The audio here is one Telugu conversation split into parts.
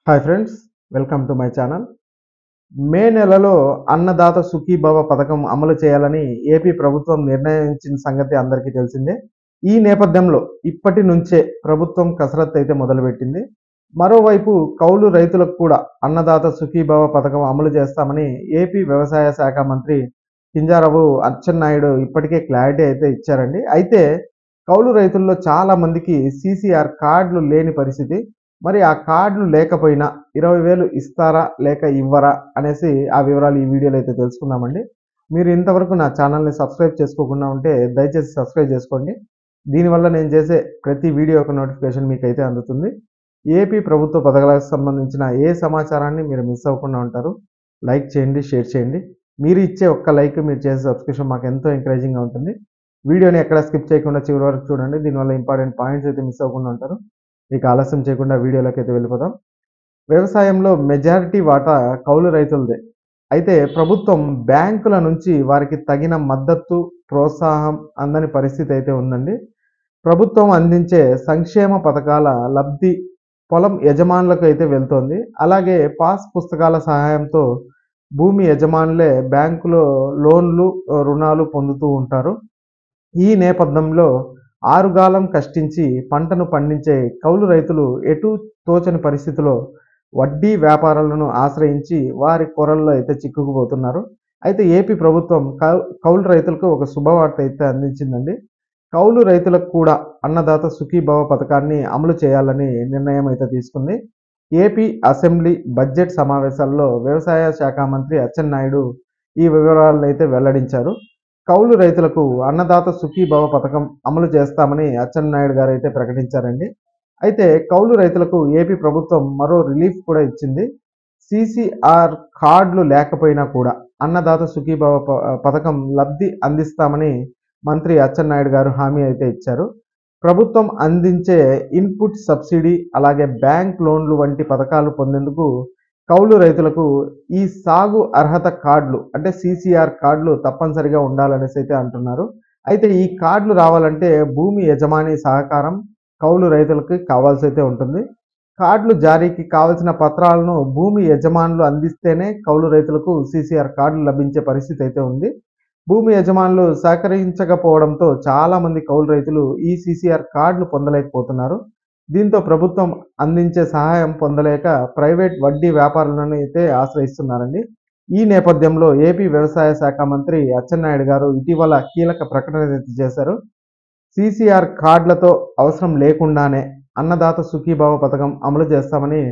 Hi friends, welcome to my channel. May నెలలో అన్నదాత సుఖీభవ పథకం అమలు చేయాలని ఏపీ ప్రభుత్వం నిర్ణయించిన సంగతి అందరికీ తెలిసిందే. ఈ నేపథ్యంలో ఇప్పటి నుంచే ప్రభుత్వం కసరత్తు అయితే మొదలుపెట్టింది. మరోవైపు కౌలు రైతులకు కూడా అన్నదాత సుఖీభవ పథకం అమలు చేస్తామని ఏపీ వ్యవసాయ శాఖ మంత్రి కింజారపు అచ్చెన్నాయుడు ఇప్పటికే క్లారిటీ అయితే ఇచ్చారండి. అయితే కౌలు రైతుల్లో చాలా మందికి సీసీఆర్ కార్డులు లేని పరిస్థితి. మరి ఆ కార్డులు లేకపోయినా 20,000 ఇస్తారా లేక ఇవ్వరా అనేసి ఆ వివరాలు ఈ వీడియోలో అయితే తెలుసుకుందామండి. మీరు ఇంతవరకు నా ఛానల్ని సబ్స్క్రైబ్ చేసుకోకుండా ఉంటే దయచేసి సబ్స్క్రైబ్ చేసుకోండి. దీనివల్ల నేను చేసే ప్రతి వీడియో యొక్క నోటిఫికేషన్ మీకైతే అందుతుంది. ఏపీ ప్రభుత్వ పథకాలకు సంబంధించిన ఏ సమాచారాన్ని మీరు మిస్ అవ్వకుండా ఉంటారు. లైక్ చేయండి, షేర్ చేయండి. మీరు ఇచ్చే ఒక్క లైక్, మీరు చేసే సబ్స్క్రిప్షన్ మాకు ఎంతో ఎంకరేజింగ్గా ఉంటుంది. వీడియోని ఎక్కడ స్కిప్ చేయకుండా చివరి వరకు చూడండి. దీనివల్ల ఇంపార్టెంట్ పాయింట్స్ అయితే మిస్ అవ్వకుండా ఉంటారు. ఇక ఆలస్యం చేయకుండా వీడియోలోకి అయితే వెళ్ళిపోదాం. వ్యవసాయంలో మెజారిటీ వాటా కౌలు రైతులదే. అయితే ప్రభుత్వం బ్యాంకుల నుంచి వారికి తగిన మద్దతు, ప్రోత్సాహం అందని పరిస్థితి అయితే ఉందండి. ప్రభుత్వం అందించే సంక్షేమ పథకాల లబ్ధి పొలం యజమానులకు అయితే వెళ్తోంది. అలాగే పాస్ పుస్తకాల సహాయంతో భూమి యజమానులే బ్యాంకులో లోన్లు, రుణాలు పొందుతూ ఉంటారు. ఈ నేపథ్యంలో ఆరుగాలం కష్టించి పంటను పండించే కౌలు రైతులు ఎటు తోచని పరిస్థితిలో వడ్డీ వ్యాపారాలను ఆశ్రయించి వారి కొరల్లో అయితే చిక్కుకుపోతున్నారు. అయితే ఏపీ ప్రభుత్వం కౌలు రైతులకు ఒక శుభవార్త అయితే అందించిందండి. కౌలు రైతులకు కూడా అన్నదాత సుఖీభవ పథకాన్ని అమలు చేయాలని నిర్ణయం అయితే తీసుకుంది. ఏపీ అసెంబ్లీ బడ్జెట్ సమావేశాల్లో వ్యవసాయ శాఖ మంత్రి అచ్చెన్నాయుడు ఈ వివరాలను అయితే వెల్లడించారు. కౌలు రైతులకు అన్నదాత సుఖీభవ పథకం అమలు చేస్తామని అచ్చెన్నాయుడు గారు అయితే ప్రకటించారండి. అయితే కౌలు రైతులకు ఏపీ ప్రభుత్వం మరో రిలీఫ్ కూడా ఇచ్చింది. సీసీఆర్ కార్డులు లేకపోయినా కూడా అన్నదాత సుఖీభవ పథకం లబ్ధి అందిస్తామని మంత్రి అచ్చెన్నాయుడు గారు హామీ అయితే ఇచ్చారు. ప్రభుత్వం అందించే ఇన్పుట్ సబ్సిడీ, అలాగే బ్యాంక్ లోన్లు వంటి పథకాలు పొందేందుకు కౌలు రైతులకు ఈ సాగు అర్హత కార్డులు అంటే సీసీఆర్ కార్డులు తప్పనిసరిగా ఉండాలనేసి అయితే అంటున్నారు. అయితే ఈ కార్డులు రావాలంటే భూమి యజమాని సహకారం కౌలు రైతులకు కావాల్సి అయితే ఉంటుంది. కార్డులు జారీకి కావలసిన పత్రాలను భూమి యజమానులు అందిస్తేనే కౌలు రైతులకు సీసీఆర్ కార్డులు లభించే పరిస్థితి అయితే ఉంది. భూమి యజమానులు సహకరించకపోవడంతో చాలామంది కౌలు రైతులు ఈ సీసీఆర్ కార్డులు పొందలేకపోతున్నారు. దీంతో ప్రభుత్వం అందించే సహాయం పొందలేక ప్రైవేట్ వడ్డీ వ్యాపారులను అయితే ఆశ్రయిస్తున్నారండి. ఈ నేపథ్యంలో ఏపీ వ్యవసాయ శాఖ మంత్రి అచ్చెన్నాయుడు గారు ఇటీవల కీలక ప్రకటన చేశారు. సీసీఆర్ కార్డులతో అవసరం లేకుండానే అన్నదాత సుఖీభవ పథకం అమలు చేస్తామని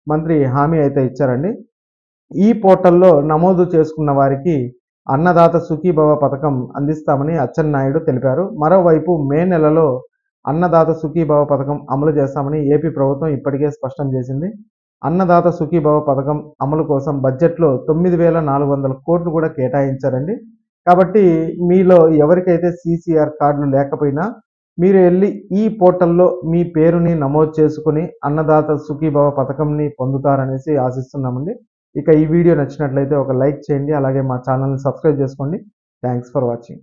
మంత్రి హామీ అయితే ఇచ్చారండి. ఈ పోర్టల్లో నమోదు చేసుకున్న వారికి అన్నదాత సుఖీభవ పథకం అందిస్తామని అచ్చెన్నాయుడు తెలిపారు. మరోవైపు మే నెలలో అన్నదాత సుఖీభవ పథకం అమలు చేస్తామని ఏపీ ప్రభుత్వం ఇప్పటికే స్పష్టం చేసింది. అన్నదాత సుఖీభవ పథకం అమలు కోసం బడ్జెట్లో 9,400 కోట్లు కూడా కేటాయించారండి. కాబట్టి మీలో ఎవరికైతే సీసీఆర్ కార్డులు లేకపోయినా మీరు వెళ్ళి ఈ పోర్టల్లో మీ పేరుని నమోదు చేసుకుని అన్నదాత సుఖీభవ పథకంని పొందుతారనేసి ఆశిస్తున్నామండి. ఇక ఈ వీడియో నచ్చినట్లయితే ఒక లైక్ చేయండి, అలాగే మా ఛానల్ని సబ్స్క్రైబ్ చేసుకోండి. Thanks for watching.